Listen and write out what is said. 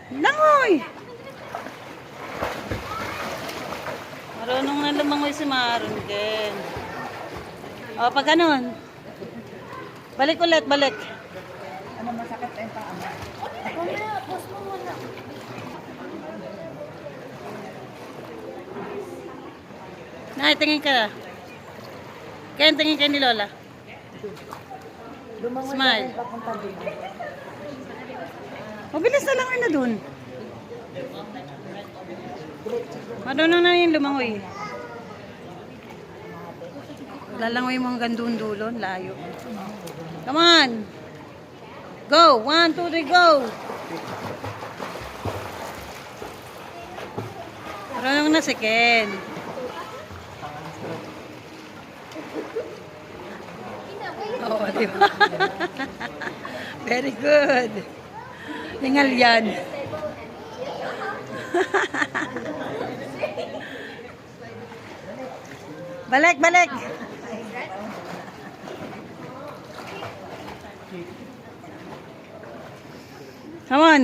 Langoy! Marunong na lumangoy si Maron, Ken. O, pag ganun. Balik ulit, balik. Ano masakit pa yung paa mo? Mamaya, post mo muna. Nay, tingin ka. Ken, tingin kayo ni Lola. Lumangoy Smile. ka rin papunta din. Mabilis na lang na dun. Marunong na yung lumangoy. Lalangoy mo hanggang dulo, layo. Come on! Go! 1, 2, 3, go! Marunong na si Ken. Oo, di ba? Very good. Tingal yan. Balik, balik. Come on.